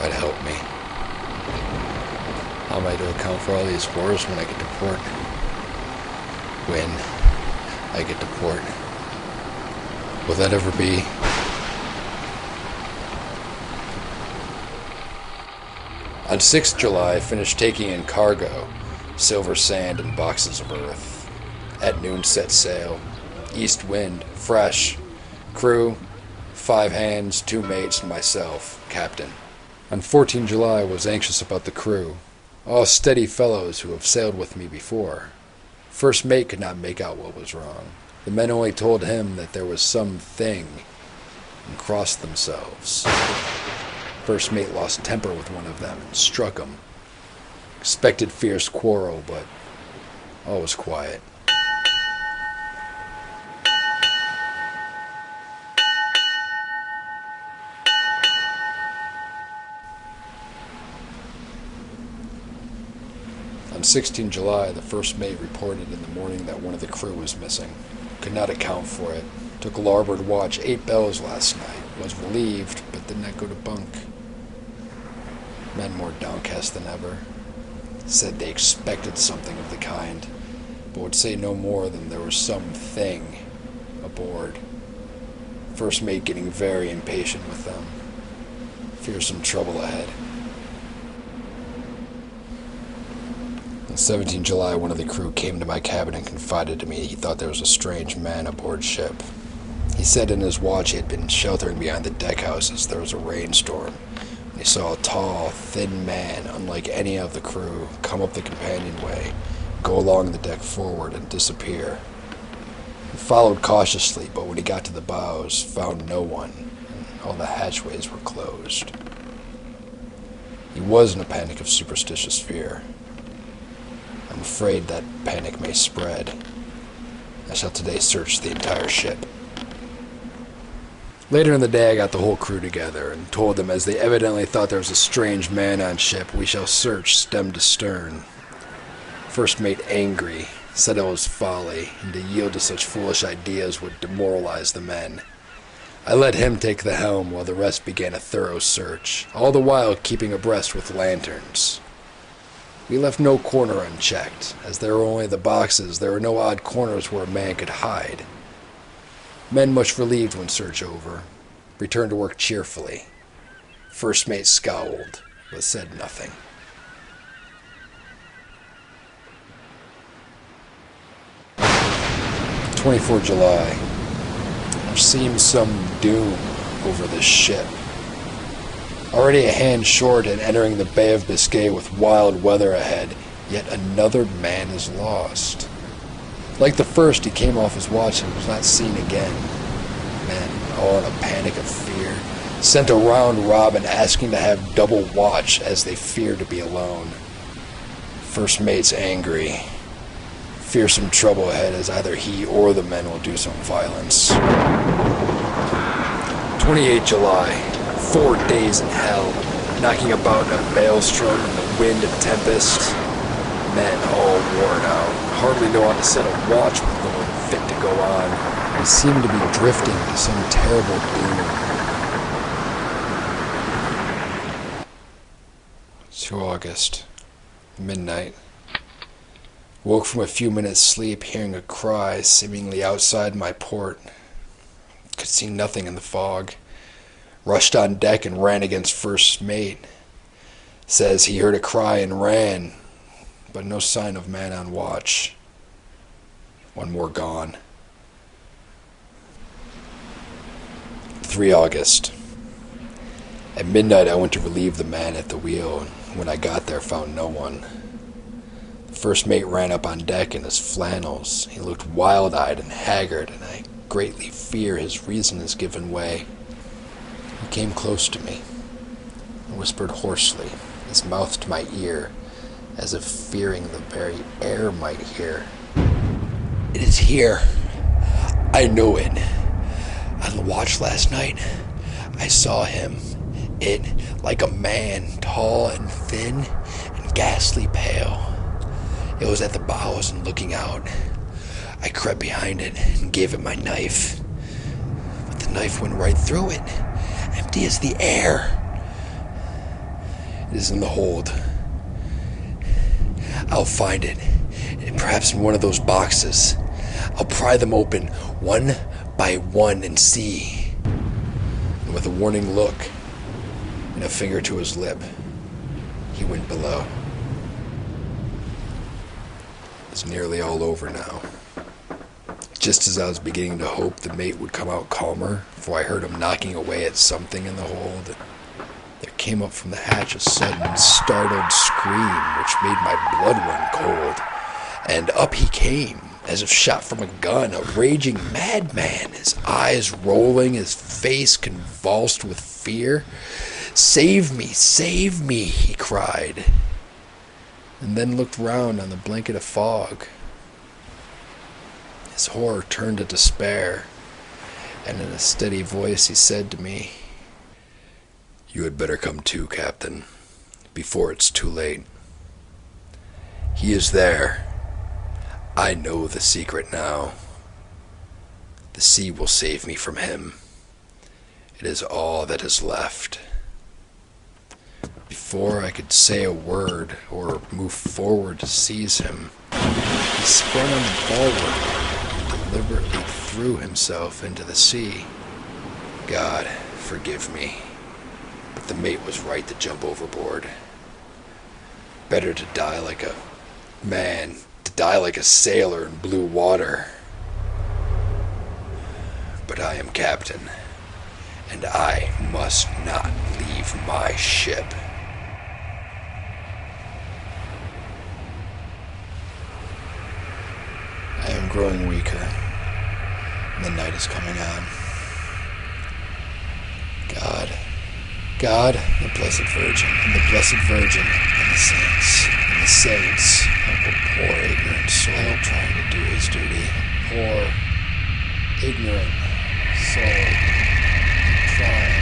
try to help me. How am I to account for all these horrors when I get to port? When I get to port. Will that ever be? On 6th July, I finished taking in cargo, silver sand and boxes of earth. At noon set sail. East wind, fresh. Crew, 5 hands, 2 mates, and myself, captain. On 14 July, I was anxious about the crew. All steady fellows who have sailed with me before. First mate could not make out what was wrong. The men only told him that there was some thing and crossed themselves. First mate lost temper with one of them and struck him. Expected fierce quarrel, but all was quiet. On 16 July, the first mate reported in the morning that one of the crew was missing. Could not account for it. Took larboard watch 8 bells last night. Was relieved, but did not go to bunk. Men more downcast than ever. Said they expected something of the kind, but would say no more than there was something aboard. First mate getting very impatient with them. Fears some trouble ahead. On 17 July, one of the crew came to my cabin and confided to me he thought there was a strange man aboard ship. He said in his watch he had been sheltering behind the deckhouse as there was a rainstorm. He saw a tall, thin man, unlike any of the crew, come up the companionway, go along the deck forward, and disappear. He followed cautiously, but when he got to the bows, found no one, and all the hatchways were closed. He was in a panic of superstitious fear. I'm afraid that panic may spread. I shall today search the entire ship. Later in the day, I got the whole crew together and told them, as they evidently thought there was a strange man on ship, we shall search stem to stern. First mate, angry, said it was folly, and to yield to such foolish ideas would demoralize the men. I let him take the helm while the rest began a thorough search, all the while keeping abreast with lanterns. We left no corner unchecked. As there were only the boxes, there were no odd corners where a man could hide. Men much relieved when search over, returned to work cheerfully. First mate scowled, but said nothing. "24 July. There seems some doom over this ship. Already a hand short and entering the Bay of Biscay with wild weather ahead, yet another man is lost. Like the first, he came off his watch and was not seen again. Men, all in a panic of fear, sent a round robin asking to have double watch as they feared to be alone. First mate's angry. Fears some trouble ahead as either he or the men will do some violence. 28 July. 4 days in hell, knocking about in a maelstrom in the wind and tempest. Men all worn out, hardly know how to set a watch with no one fit to go on. They seem to be drifting to some terrible doom. 2 August, midnight. Woke from a few minutes' sleep, hearing a cry seemingly outside my port. Could see nothing in the fog. Rushed on deck and ran against first mate. Says he heard a cry and ran, but no sign of man on watch. 1 more gone. 3 August. At midnight I went to relieve the man at the wheel, and when I got there found no one. The first mate ran up on deck in his flannels. He looked wild-eyed and haggard, and I greatly fear his reason has given way. He came close to me and whispered hoarsely, his mouth to my ear, as if fearing the very air might hear. "It is here. I know it. On the watch last night, I saw him. It, like a man, tall and thin and ghastly pale. It was at the bows and looking out. I crept behind it and gave it my knife. But the knife went right through it, empty as the air. It is in the hold. I'll find it, perhaps in one of those boxes. I'll pry them open, one by one, and see. And with a warning look and a finger to his lip, he went below. It's nearly all over now. Just as I was beginning to hope the mate would come out calmer, for I heard him knocking away at something in the hold, there came up from the hatch a sudden, startled scream which made my blood run cold. And up he came, as if shot from a gun, a raging madman, his eyes rolling, his face convulsed with fear. "Save me," he cried, and then looked round on the blanket of fog. His horror turned to despair, and in a steady voice he said to me, "You had better come too, Captain, before it's too late. He is there. I know the secret now. The sea will save me from him. It is all that is left." Before I could say a word or move forward to seize him, he sprung on the bulwark and deliberately threw himself into the sea. God, forgive me, but the mate was right to jump overboard. Better to die like a man, to die like a sailor in blue water. But I am captain, and I must not leave my ship. I am growing weaker, and the night is coming on. God, the Blessed Virgin, and the Blessed Virgin, and the saints, help a poor ignorant soul trying to do his duty. Poor ignorant soul trying